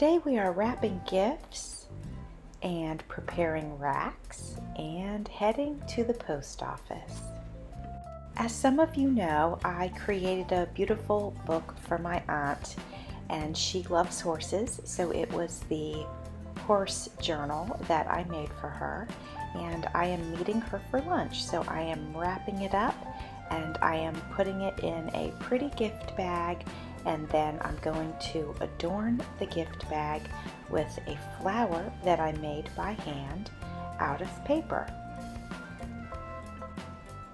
Today we are wrapping gifts and preparing racks and heading to the post office. As some of you know, I created a beautiful book for my aunt, and she loves horses, so it was the horse journal that I made for her, and I am meeting her for lunch. So I am wrapping it up and I am putting it in a pretty gift bag, and then I'm going to adorn the gift bag with a flower that I made by hand out of paper.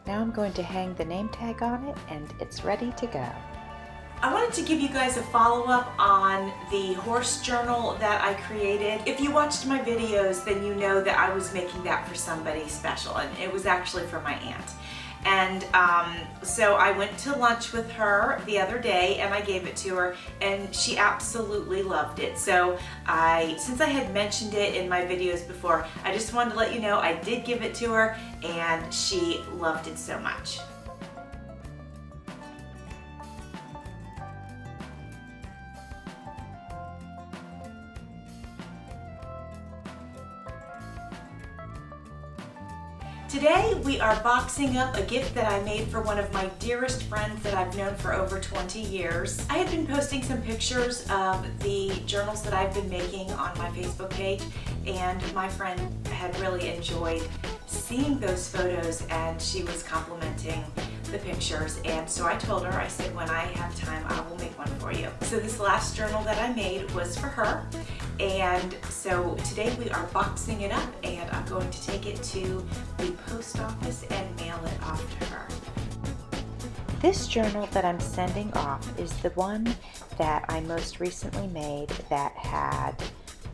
Now I'm going to hang the name tag on it and it's ready to go. I wanted to give you guys a follow-up on the horse journal that I created. If you watched my videos, then you know that I was making that for somebody special, and it was actually for my aunt. And so I went to lunch with her the other day and I gave it to her, and she absolutely loved it. So since I had mentioned it in my videos before, I just wanted to let you know I did give it to her and she loved it so much. Today we are boxing up a gift that I made for one of my dearest friends that I've known for over 20 years. I had been posting some pictures of the journals that I've been making on my Facebook page, and my friend had really enjoyed seeing those photos and she was complimenting the pictures, and so I told her, I said, when I have time I will make one for you. So this last journal that I made was for her, and so today we are boxing it up and I'm going to take it to the post office and mail it off to her. This journal that I'm sending off is the one that I most recently made that had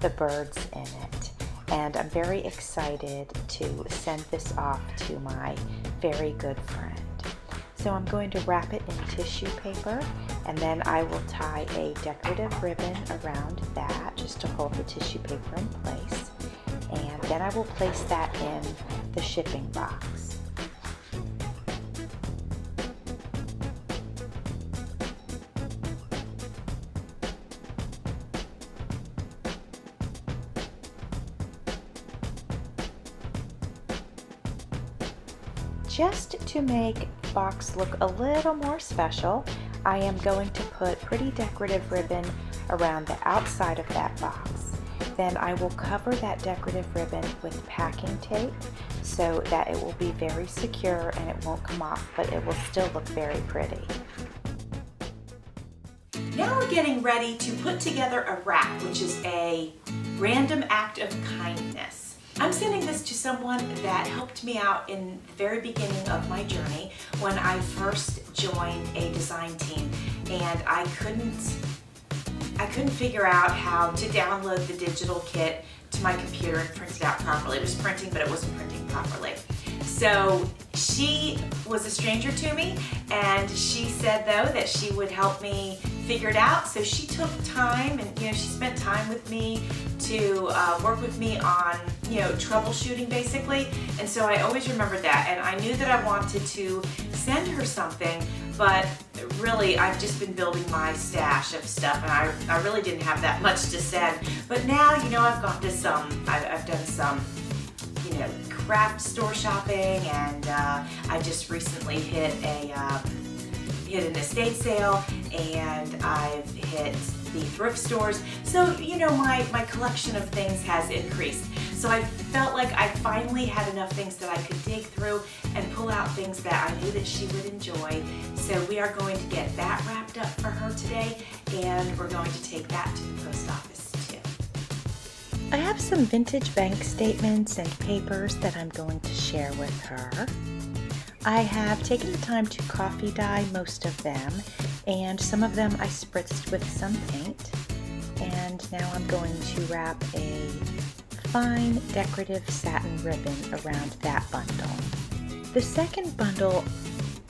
the birds in it. And I'm very excited to send this off to my very good friend. So I'm going to wrap it in tissue paper, and then I will tie a decorative ribbon around that just to hold the tissue paper in place. And then I will place that in the shipping box. Just to make the box look a little more special, I am going to put pretty decorative ribbon around the outside of that box. Then I will cover that decorative ribbon with packing tape so that it will be very secure and it won't come off, but it will still look very pretty. Now we're getting ready to put together a rack, which is a random act of kindness. I'm sending this to someone that helped me out in the very beginning of my journey when I first joined a design team, and I couldn't figure out how to download the digital kit to my computer and print it out properly. It was printing, but it wasn't printing properly. So she was a stranger to me, and she said though that she would help me figure it out. So she took time, and she spent time with me to work with me on troubleshooting basically. And so I always remembered that, and I knew that I wanted to send her something, but really I've just been building my stash of stuff, and I really didn't have that much to send. But now I've gone to I've done some craft store shopping, and I just recently hit an estate sale, and I've hit the thrift stores. So my collection of things has increased. So I felt like I finally had enough things that I could dig through and pull out things that I knew that she would enjoy. So we are going to get that wrapped up for her today, and we're going to take that to the post office too. I have some vintage bank statements and papers that I'm going to share with her. I have taken the time to coffee dye most of them, and some of them I spritzed with some paint. And now I'm going to wrap a fine decorative satin ribbon around that bundle. The second bundle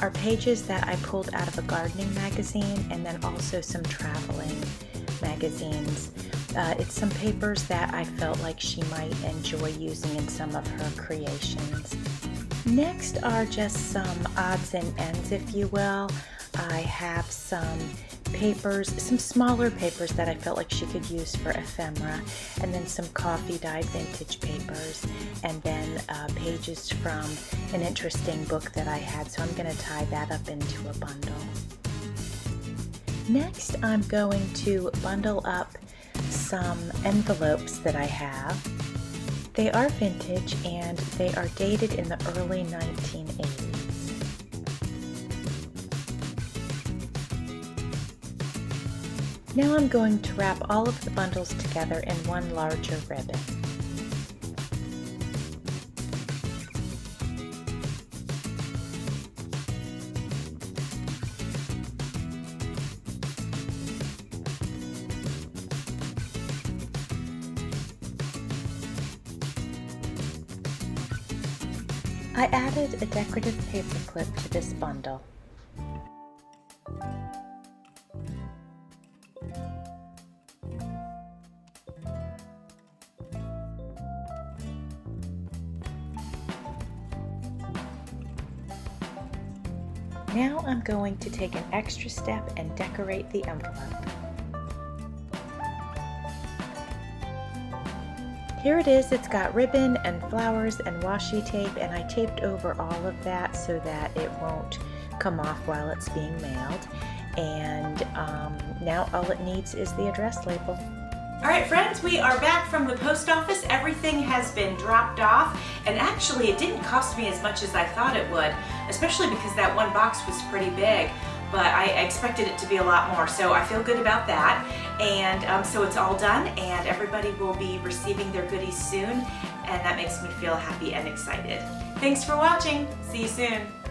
are pages that I pulled out of a gardening magazine, and then also some traveling magazines. It's some papers that I felt like she might enjoy using in some of her creations. Next are just some odds and ends, if you will. I have some papers, some smaller papers that I felt like she could use for ephemera, and then some coffee dyed vintage papers, and then pages from an interesting book that I had, so I'm going to tie that up into a bundle. Next, I'm going to bundle up some envelopes that I have. They are vintage and they are dated in the early 1980s. Now I'm going to wrap all of the bundles together in one larger ribbon. I added a decorative paper clip to this bundle. Now I'm going to take an extra step and decorate the envelope. Here it is. It's got ribbon and flowers and washi tape, and I taped over all of that so that it won't come off while it's being mailed. And now all it needs is the address label. All right, friends, we are back from the post office. Everything has been dropped off, and actually it didn't cost me as much as I thought it would, especially because that one box was pretty big, but I expected it to be a lot more, so I feel good about that. And so it's all done, and everybody will be receiving their goodies soon, and that makes me feel happy and excited. Thanks for watching. See you soon.